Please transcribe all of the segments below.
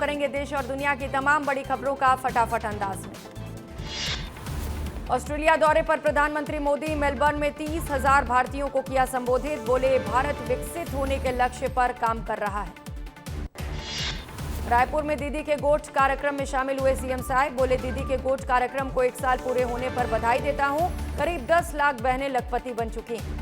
करेंगे देश और दुनिया की तमाम बड़ी खबरों का फटाफट अंदाज में। ऑस्ट्रेलिया दौरे पर प्रधानमंत्री मोदी, मेलबर्न में 30,000 भारतीयों को किया संबोधित। बोले, भारत विकसित होने के लक्ष्य पर काम कर रहा है। रायपुर में दीदी के गोठ कार्यक्रम में शामिल हुए सीएम साय। बोले, दीदी के गोठ कार्यक्रम को 1 साल पूरे होने पर बधाई देता हूं। करीब 10 लाख बहनें लखपति बन चुकी हैं।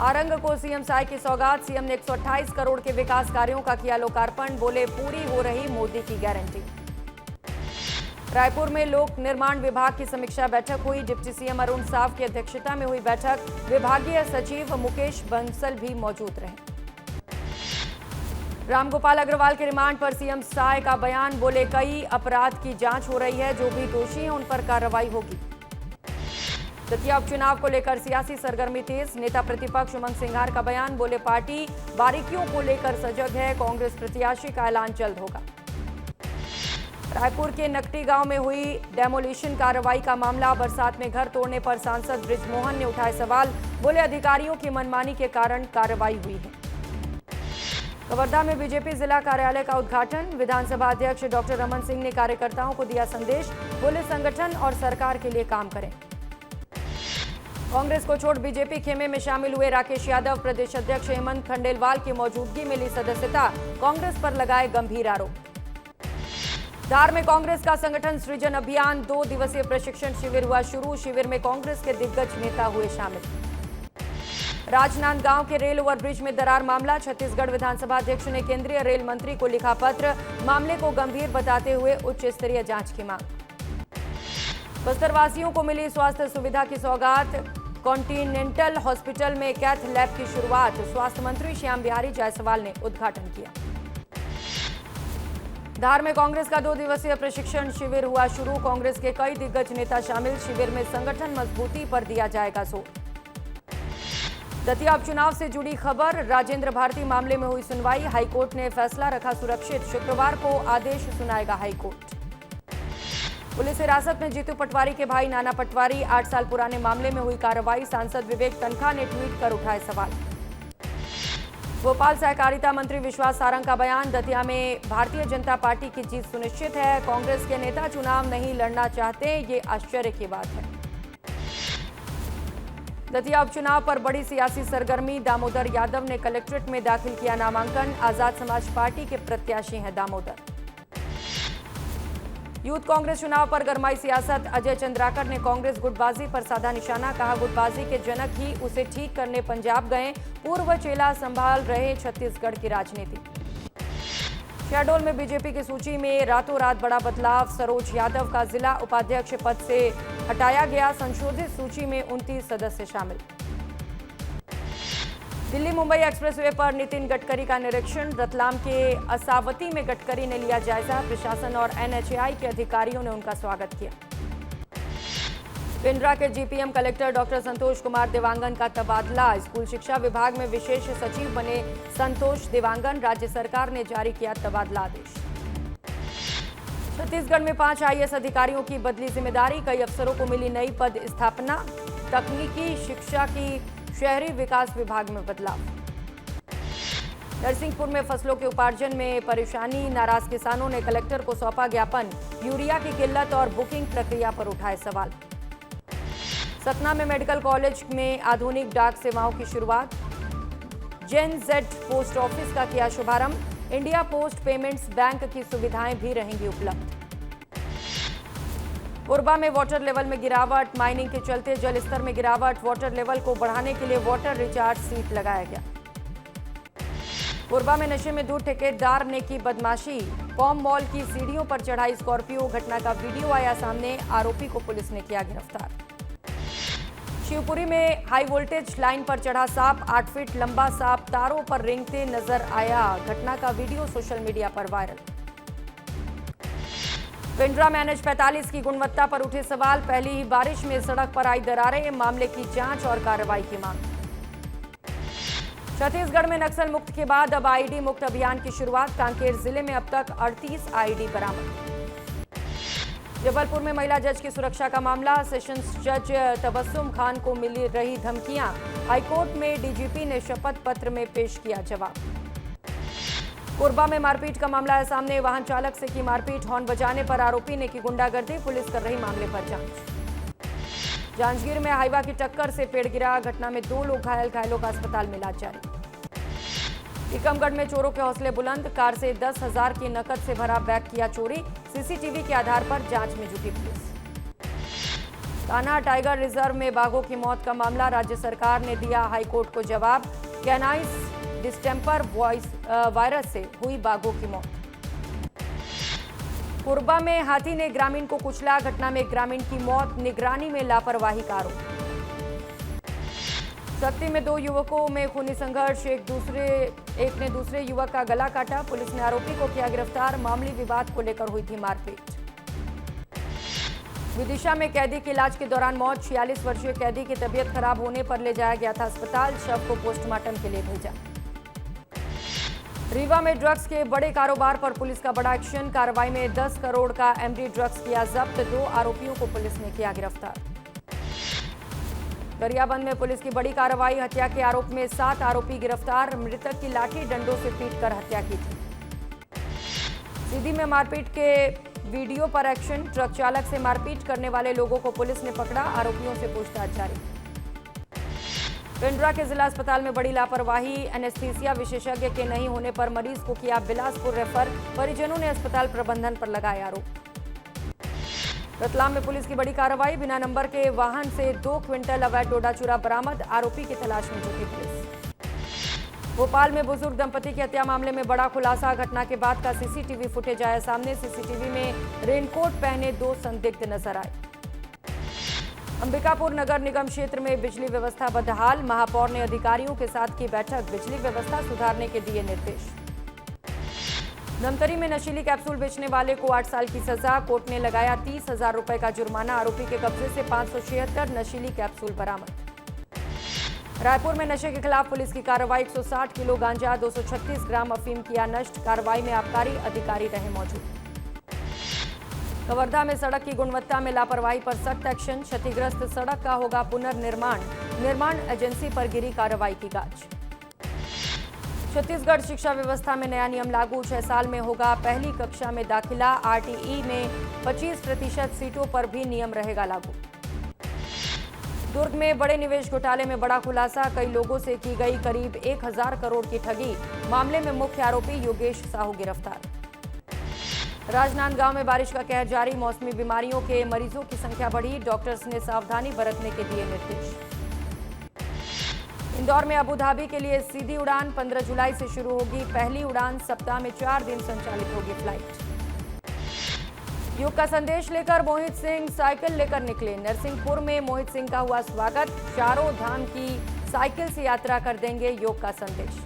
आरंग को सीएम साय की सौगात। सीएम ने 128 करोड़ के विकास कार्यों का किया लोकार्पण। बोले, पूरी हो रही मोदी की गारंटी। रायपुर में लोक निर्माण विभाग की समीक्षा बैठक हुई। डिप्टी सीएम अरुण साव की अध्यक्षता में हुई बैठक। विभागीय सचिव मुकेश बंसल भी मौजूद रहे। रामगोपाल अग्रवाल के रिमांड पर सीएम साय का बयान। बोले, कई अपराध की जांच हो रही है, जो भी दोषी हैं उन पर कार्रवाई होगी। दतिया उपचुनाव को लेकर सियासी सरगर्मी तेज। नेता प्रतिपक्ष उमंग सिंघार का बयान। बोले, पार्टी बारीकियों को लेकर सजग है। कांग्रेस प्रत्याशी का ऐलान जल्द होगा। रायपुर के नकटी गांव में हुई डेमोलिशन कार्रवाई का मामला। बरसात में घर तोड़ने पर सांसद बृजमोहन ने उठाए सवाल। बोले, अधिकारियों की मनमानी के कारण कार्रवाई हुई है। कवर्धा में बीजेपी जिला कार्यालय का उद्घाटन। विधानसभा अध्यक्ष डॉक्टर रमन सिंह ने कार्यकर्ताओं को दिया संदेश। बोले, संगठन और सरकार के लिए काम करें। कांग्रेस को छोड़ बीजेपी खेमे में शामिल हुए राकेश यादव। प्रदेश अध्यक्ष हेमंत खंडेलवाल की मौजूदगी में ली सदस्यता। कांग्रेस पर लगाए गंभीर आरोप। धार में कांग्रेस का संगठन सृजन अभियान। 2 दिवसीय प्रशिक्षण शिविर हुआ शुरू। शिविर में कांग्रेस के दिग्गज नेता हुए शामिल। राजनांदगांव के रेल ओवरब्रिज में दरार मामला। छत्तीसगढ़ विधानसभा अध्यक्ष ने केंद्रीय रेल मंत्री को लिखा पत्र। मामले को गंभीर बताते हुए उच्च स्तरीय जांच की मांग। बस्तरवासियों को मिली स्वास्थ्य सुविधा की सौगात। कॉन्टिनेंटल हॉस्पिटल में कैथ लैब की शुरुआत। स्वास्थ्य मंत्री श्याम बिहारी जायसवाल ने उद्घाटन किया। धार में कांग्रेस का 2 दिवसीय प्रशिक्षण शिविर हुआ शुरू। कांग्रेस के कई दिग्गज नेता शामिल। शिविर में संगठन मजबूती पर दिया जाएगा जोर। दतिया उपचुनाव से जुड़ी खबर। राजेंद्र भारती मामले में हुई सुनवाई। हाईकोर्ट ने फैसला रखा सुरक्षित। शुक्रवार को आदेश सुनाएगा हाईकोर्ट। पुलिस हिरासत में जीतू पटवारी के भाई नाना पटवारी। 8 साल पुराने मामले में हुई कार्रवाई। सांसद विवेक तनखा ने ट्वीट कर उठाए सवाल। भोपाल सहकारिता मंत्री विश्वास सारंग का बयान। दतिया में भारतीय जनता पार्टी की जीत सुनिश्चित है। कांग्रेस के नेता चुनाव नहीं लड़ना चाहते, ये आश्चर्य की बात है। दतिया उपचुनाव पर बड़ी सियासी सरगर्मी। दामोदर यादव ने कलेक्ट्रेट में दाखिल किया नामांकन। आजाद समाज पार्टी के प्रत्याशी हैं दामोदर। यूथ कांग्रेस चुनाव पर गरमाई सियासत। अजय चंद्राकर ने कांग्रेस गुटबाजी पर साधा निशाना। कहा, गुटबाजी के जनक ही उसे ठीक करने पंजाब गए। पूर्व चेला संभाल रहे छत्तीसगढ़ की राजनीति। शहडोल में बीजेपी की सूची में रातों रात बड़ा बदलाव। सरोज यादव का जिला उपाध्यक्ष पद से हटाया गया। संशोधित सूची में 29 सदस्य शामिल। दिल्ली मुंबई एक्सप्रेसवे पर नितिन गडकरी का निरीक्षण। रतलाम के असावती में गडकरी ने लिया जायजा। प्रशासन और एनएचएआई के अधिकारियों ने उनका स्वागत किया। पिंडरा के GPM collector doctor Santosh Kumar Dewangan का तबादला। स्कूल शिक्षा विभाग में विशेष सचिव बने संतोष देवांगन। राज्य सरकार ने जारी किया तबादला आदेश। छत्तीसगढ़ में 5 आईएएस अधिकारियों की बदली जिम्मेदारी। कई अफसरों को मिली नई पद स्थापना। तकनीकी शिक्षा की शहरी विकास विभाग में बदलाव। नरसिंहपुर में फसलों के उपार्जन में परेशानी। नाराज किसानों ने कलेक्टर को सौंपा ज्ञापन। यूरिया की किल्लत और बुकिंग प्रक्रिया पर उठाए सवाल। सतना में मेडिकल कॉलेज में आधुनिक डाक सेवाओं की शुरुआत। जेन जेड पोस्ट ऑफिस का किया शुभारंभ। इंडिया पोस्ट पेमेंट्स बैंक की सुविधाएं भी रहेंगी उपलब्ध। कोरबा में वाटर लेवल में गिरावट। माइनिंग के चलते जल स्तर में गिरावट। वाटर लेवल को बढ़ाने के लिए वाटर रिचार्ज सीट लगाया गया। कोरबा में नशे में धुत ठेकेदार ने की बदमाशी। कॉम मॉल की सीढ़ियों पर चढ़ाई स्कॉर्पियो। घटना का वीडियो आया सामने। आरोपी को पुलिस ने किया गिरफ्तार। शिवपुरी में हाई वोल्टेज लाइन पर चढ़ा सांप। 8 फीट लंबा सांप तारों पर रेंगते नजर आया। घटना का वीडियो सोशल मीडिया पर वायरल। पिंडरा में NH-45 की गुणवत्ता पर उठे सवाल। पहली ही बारिश में सड़क पर आई दरारें। मामले की जांच और कार्रवाई की मांग। छत्तीसगढ़ में नक्सल मुक्त के बाद अब आईडी मुक्त अभियान की शुरुआत। कांकेर जिले में अब तक 38 आईडी बरामद। जबलपुर में महिला जज की सुरक्षा का मामला। सेशंस जज तबस्सुम खान को मिली रही धमकियां। हाईकोर्ट में डीजीपी ने शपथ पत्र में पेश किया जवाब। कोरबा में मारपीट का मामला है सामने। वाहन चालक से की मारपीट, हॉर्न बजाने पर आरोपी ने की गुंडागर्दी। पुलिस कर रही मामले पर जांच। जांजगीर में हाईवा की टक्कर से पेड़ गिरा, घटना में 2 लोग घायल, घायलों का अस्पताल में इलाज जारी। टीकमगढ़ में चोरों के हौसले बुलंद, कार से 10,000 की नकद से भरा बैग किया चोरी। सीसीटीवी के आधार पर जांच में जुटी पुलिस। कान्हा टाइगर रिजर्व में बाघों की मौत का मामला, राज्य सरकार ने दिया हाईकोर्ट को जवाब। कैनाइस डिस्टेंपर वायरस से हुई बाघों की मौत। कोरबा में हाथी ने ग्रामीण को कुचला, घटना में ग्रामीण की मौत, निगरानी में लापरवाही का आरोप। सत्ती में 2 युवकों में खूनी संघर्ष, एक ने दूसरे युवक का गला काटा। पुलिस ने आरोपी को किया गिरफ्तार, मामूली विवाद को लेकर हुई थी मारपीट। विदिशा में कैदी की इलाज के दौरान मौत, 46 वर्षीय कैदी की तबीयत खराब होने पर ले जाया गया था अस्पताल, शव को पोस्टमार्टम के लिए भेजा। रीवा में ड्रग्स के बड़े कारोबार पर पुलिस का बड़ा एक्शन, कार्रवाई में 10 करोड़ का एमडी ड्रग्स किया जब्त, 2 आरोपियों को पुलिस ने किया गिरफ्तार। गरियाबंद में पुलिस की बड़ी कार्रवाई, हत्या के आरोप में 7 आरोपी गिरफ्तार, मृतक की लाठी डंडों से पीटकर हत्या की थी। सीधी में मारपीट के वीडियो पर एक्शन, ट्रक चालक से मारपीट करने वाले लोगों को पुलिस ने पकड़ा, आरोपियों से पूछताछ जारी। पिंडरा के जिला अस्पताल में बड़ी लापरवाही, एनेस्थीसिया विशेषज्ञ के नहीं होने पर मरीज को किया बिलासपुर रेफर, परिजनों ने अस्पताल प्रबंधन पर लगाए आरोप। रतलाम में पुलिस की बड़ी कार्रवाई, बिना नंबर के वाहन से 2 क्विंटल अवैध डोडा चूरा बरामद, आरोपी की तलाश में जुटी पुलिस। भोपाल में बुजुर्ग दंपति की हत्या मामले में बड़ा खुलासा, घटना के बाद का सीसीटीवी फुटेज आया सामने, सीसीटीवी में रेनकोट पहने 2 संदिग्ध नजर आए। अंबिकापुर नगर निगम क्षेत्र में बिजली व्यवस्था बदहाल, महापौर ने अधिकारियों के साथ की बैठक, बिजली व्यवस्था सुधारने के दिए निर्देश। धमतरी में नशीली कैप्सूल बेचने वाले को 8 साल की सजा, कोर्ट ने लगाया 30,000 रुपए का जुर्माना, आरोपी के कब्जे से 576 नशीली कैप्सूल बरामद। रायपुर में नशे के खिलाफ पुलिस की कार्रवाई, 160 किलो गांजा, 236 ग्राम अफीम किया नष्ट, कार्रवाई में आबकारी अधिकारी रहे मौजूद। कवर्धा में सड़क की गुणवत्ता में लापरवाही पर सख्त एक्शन, क्षतिग्रस्त सड़क का होगा पुनर्निर्माण, निर्माण एजेंसी पर गिरी कार्रवाई की गाज। छत्तीसगढ़ शिक्षा व्यवस्था में नया नियम लागू, 6 साल में होगा पहली कक्षा में दाखिला, आरटीई में 25% सीटों पर भी नियम रहेगा लागू। दुर्ग में बड़े निवेश घोटाले में बड़ा खुलासा, कई लोगों से की गई करीब 1000 करोड़ की ठगी, मामले में मुख्य आरोपी योगेश साहू गिरफ्तार। राजनांदगांव में बारिश का कहर जारी, मौसमी बीमारियों के मरीजों की संख्या बढ़ी, डॉक्टर्स ने सावधानी बरतने के दिए निर्देश। इंदौर में अबू धाबी के लिए सीधी उड़ान 15 जुलाई से शुरू होगी, पहली उड़ान सप्ताह में 4 दिन संचालित होगी फ्लाइट। योग का संदेश लेकर मोहित सिंह साइकिल लेकर निकले, नरसिंहपुर में मोहित सिंह का हुआ स्वागत, चारों धाम की साइकिल से यात्रा कर देंगे योग का संदेश।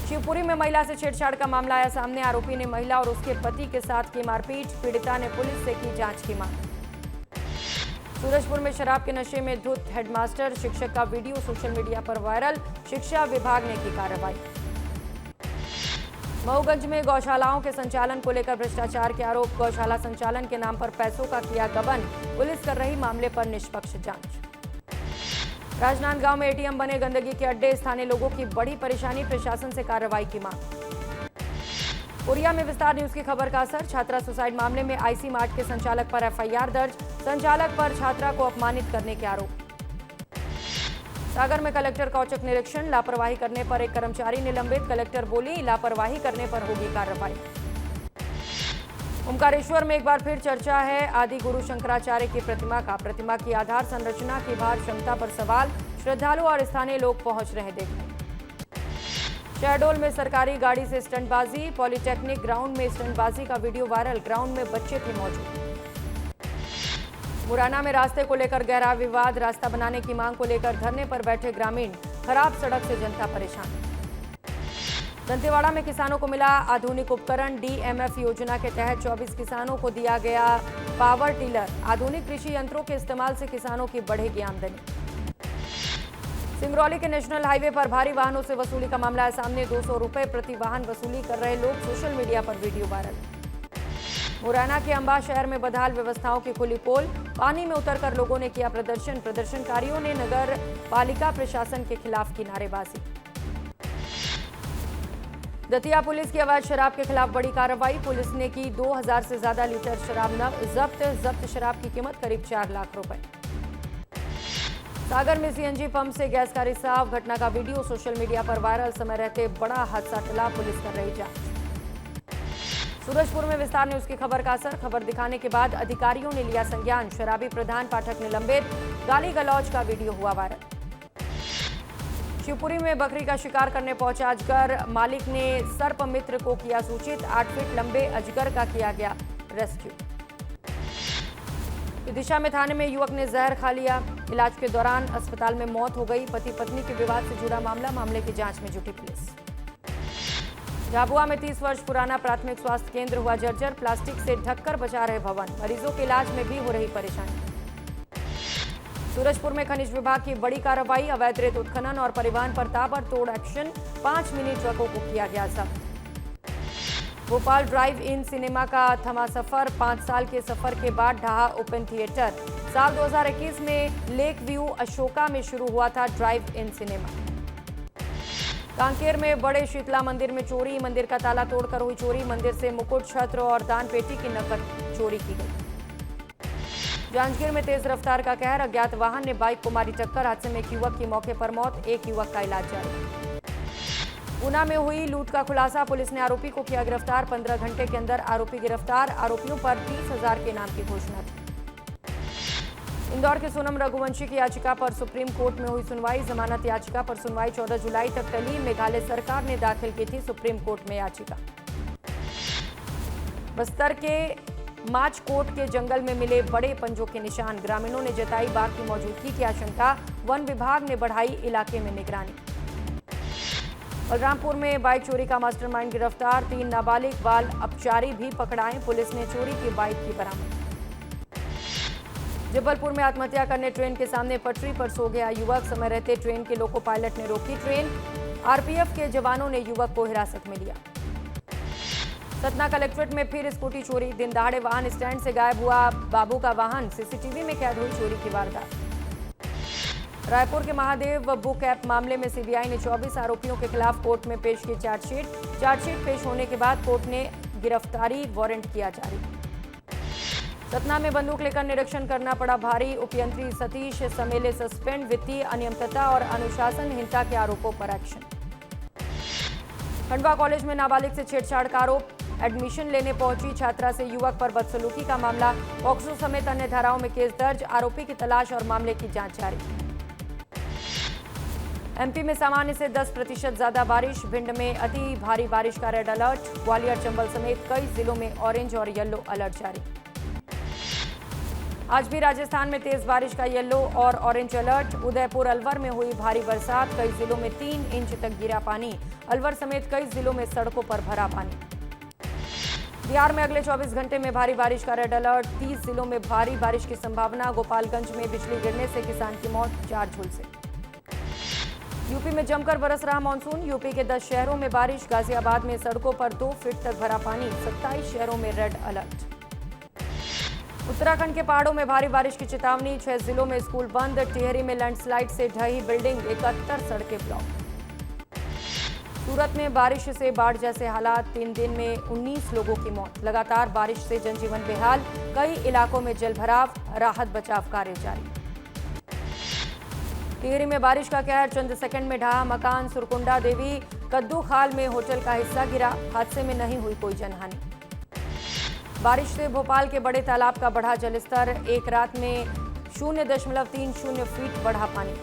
शिवपुरी में महिला से छेड़छाड़ का मामला आया सामने, आरोपी ने महिला और उसके पति के साथ की मारपीट, पीड़िता ने पुलिस से की जांच की मांग। सूरजपुर में शराब के नशे में धुत हेडमास्टर, शिक्षक का वीडियो सोशल मीडिया पर वायरल, शिक्षा विभाग ने की कार्रवाई। मऊगंज में गौशालाओं के संचालन को लेकर भ्रष्टाचार के आरोप, गौशाला संचालन के नाम पर पैसों का किया गबन, पुलिस कर रही मामले पर निष्पक्ष जांच। राजनांदगांव में एटीएम बने गंदगी के अड्डे, स्थानीय लोगों की बड़ी परेशानी, प्रशासन से कार्रवाई की मांग। कोरिया में विस्तार न्यूज की खबर का असर, छात्रा सुसाइड मामले में आईसी मार्ट के संचालक पर एफआईआर दर्ज, संचालक पर छात्रा को अपमानित करने के आरोप। सागर में कलेक्टर का औचक निरीक्षण, लापरवाही करने पर एक कर्मचारी निलंबित, कलेक्टर बोली लापरवाही करने पर होगी कार्रवाई। ओमकारेश्वर में एक बार फिर चर्चा है आदि गुरु शंकराचार्य की प्रतिमा की आधार संरचना की भार क्षमता पर सवाल, श्रद्धालु और स्थानीय लोग पहुंच रहे देखने। शहडोल में सरकारी गाड़ी से स्टंटबाजी, पॉलिटेक्निक ग्राउंड में स्टंटबाजी का वीडियो वायरल, ग्राउंड में बच्चे थे मौजूद। मुरैना में रास्ते को लेकर गहरा विवाद, रास्ता बनाने की मांग को लेकर धरने पर बैठे ग्रामीण, खराब सड़क से जनता परेशान। दंतेवाड़ा में किसानों को मिला आधुनिक उपकरण, डीएमएफ योजना के तहत 24 किसानों को दिया गया पावर टिलर, आधुनिक कृषि यंत्रों के इस्तेमाल से किसानों की बढ़ेगी आमदनी। सिंगरौली के नेशनल हाईवे पर भारी वाहनों से वसूली का मामला है सामने, 200 रुपए प्रति वाहन वसूली कर रहे लोग, सोशल मीडिया पर वीडियो वायरल। मुरैना के अंबा शहर में बदहाल व्यवस्थाओं की खुली पोल, पानी में उतरकर लोगों ने किया प्रदर्शन, प्रदर्शनकारियों ने नगर पालिका प्रशासन के खिलाफ की नारेबाजी। दतिया पुलिस की अवैध शराब के खिलाफ बड़ी कार्रवाई। पुलिस ने की 2000 से ज्यादा लीटर शराब जब्त शराब की कीमत करीब 4 लाख रुपए। सागर में सीएनजी पंप से गैस का रिसाव, घटना का वीडियो सोशल मीडिया पर वायरल। समय रहते बड़ा हादसा टला, पुलिस कर रही जांच। सूरजपुर में विस्तार न्यूज की खबर का असर, खबर दिखाने के बाद अधिकारियों ने लिया संज्ञान। शराबी प्रधान पाठक निलंबित, गाली गलौज का वीडियो हुआ वायरल। शिवपुरी में बकरी का शिकार करने पहुंचा अजगर, मालिक ने सर्प मित्र को किया सूचित। 8 फीट लंबे अजगर का किया गया रेस्क्यू। विदिशा में थाने में युवक ने जहर खा लिया, इलाज के दौरान अस्पताल में मौत हो गई। पति पत्नी के विवाद से जुड़ा मामले की जांच में जुटी पुलिस। झाबुआ में 30 वर्ष पुराना प्राथमिक स्वास्थ्य केंद्र हुआ जर्जर, प्लास्टिक से ढककर बचा रहे भवन, मरीजों के इलाज में भी हो रही परेशानी। सूरजपुर में खनिज विभाग की बड़ी कार्रवाई, अवैध रेत उत्खनन और परिवहन पर ताबड़तोड़ एक्शन। 5 मिनी ट्रकों को किया गया जब्त। भोपाल ड्राइव इन सिनेमा का थमा सफर, 5 साल के सफर के बाद ढहा ओपन थिएटर। साल 2021 में लेक व्यू अशोका में शुरू हुआ था ड्राइव इन सिनेमा। कांकेर में बड़े शीतला मंदिर में चोरी, मंदिर का ताला तोड़कर हुई चोरी। मंदिर से मुकुट, छत्र और दान पेटी की नकद चोरी की गई। जांजगीर में तेज रफ्तार का कहर, अज्ञात वाहन ने बाइक को मारी टक्कर। हादसे में एक युवक की मौके पर मौत, एक युवक का इलाज जारी। ऊना में हुई लूट का खुलासा, पुलिस ने आरोपी को किया गिरफ्तार। 15 घंटे के अंदर आरोपी गिरफ्तार, आरोपियों पर 30,000 के इनाम की घोषणा थी। इंदौर के सोनम रघुवंशी की याचिका पर सुप्रीम कोर्ट में हुई सुनवाई। जमानत याचिका पर सुनवाई 14 जुलाई तक टली। मेघालय सरकार ने दाखिल की थी सुप्रीम कोर्ट में याचिका। बस्तर के माचकोट के जंगल में मिले बड़े पंजों के निशान, ग्रामीणों ने जताई बाघ की मौजूदगी की आशंका। वन विभाग ने बढ़ाई इलाके में निगरानी। बलरामपुर में बाइक चोरी का मास्टरमाइंड गिरफ्तार, 3 नाबालिग बाल अपचारी भी पकड़ाए। पुलिस ने चोरी की बाइक की बरामद। जबलपुर में आत्महत्या करने ट्रेन के सामने पटरी पर सो गया युवक, समय रहते ट्रेन के लोको पायलट ने रोकी ट्रेन। आरपीएफ के जवानों ने युवक को हिरासत में लिया। सतना कलेक्ट्रेट में फिर स्कूटी चोरी, दिन दहाड़े वाहन स्टैंड से गायब हुआ बाबू का वाहन, सीसीटीवी में कैद हुई चोरी की वारदात। रायपुर के महादेव बुक ऐप मामले में सीबीआई ने 24 आरोपियों के खिलाफ कोर्ट में पेश की चार्जशीट पेश होने के बाद कोर्ट ने गिरफ्तारी वारंट किया जारी। सतना में बंदूक लेकर निरीक्षण करना पड़ा भारी, उपयंत्री सतीश समेले सस्पेंड, वित्तीय अनियमितता और अनुशासनहीनता के आरोपों पर एक्शन। खंडवा कॉलेज में नाबालिग से छेड़छाड़ का आरोप, एडमिशन लेने पहुंची छात्रा से युवक पर बदसलूकी का मामला, पॉक्सो समेत अन्य धाराओं में केस दर्ज, आरोपी की तलाश और मामले की जांच जारी। एमपी में सामान्य से 10% ज्यादा बारिश, भिंड में अति भारी बारिश का रेड अलर्ट, ग्वालियर चंबल समेत कई जिलों में ऑरेंज और येलो अलर्ट जारी। आज भी राजस्थान में तेज बारिश का येलो और ऑरेंज अलर्ट, उदयपुर अलवर में हुई भारी बरसात, कई जिलों में 3 इंच तक गिरा पानी, अलवर समेत कई जिलों में सड़कों पर भरा पानी। बिहार में अगले 24 घंटे में भारी बारिश का रेड अलर्ट, 30 जिलों में भारी बारिश की संभावना, गोपालगंज में बिजली गिरने से किसान की मौत, 4 झुलसे। यूपी में जमकर बरस रहा मानसून, यूपी के 10 शहरों में बारिश, गाजियाबाद में सड़कों पर 2 फीट तक भरा पानी, 27 शहरों में रेड अलर्ट। उत्तराखंड के पहाड़ों में भारी बारिश की चेतावनी, 6 जिलों में स्कूल बंद, टिहरी में लैंडस्लाइड से ढही बिल्डिंग, 71 सड़कें ब्लॉक। सूरत में बारिश से बाढ़ जैसे हालात, 3 दिन में 19 लोगों की मौत, लगातार बारिश से जनजीवन बेहाल, कई इलाकों में जलभराव, राहत बचाव कार्य जारी। टिहरी में बारिश का कहर, चंद सेकंड में ढहा मकान, सुरकुंडा देवी कद्दू खाल में होटल का हिस्सा गिरा, हादसे में नहीं हुई कोई जनहानि। बारिश से भोपाल के बड़े तालाब का बढ़ा जलस्तर, एक रात में 0.30 फीट बढ़ा पानी।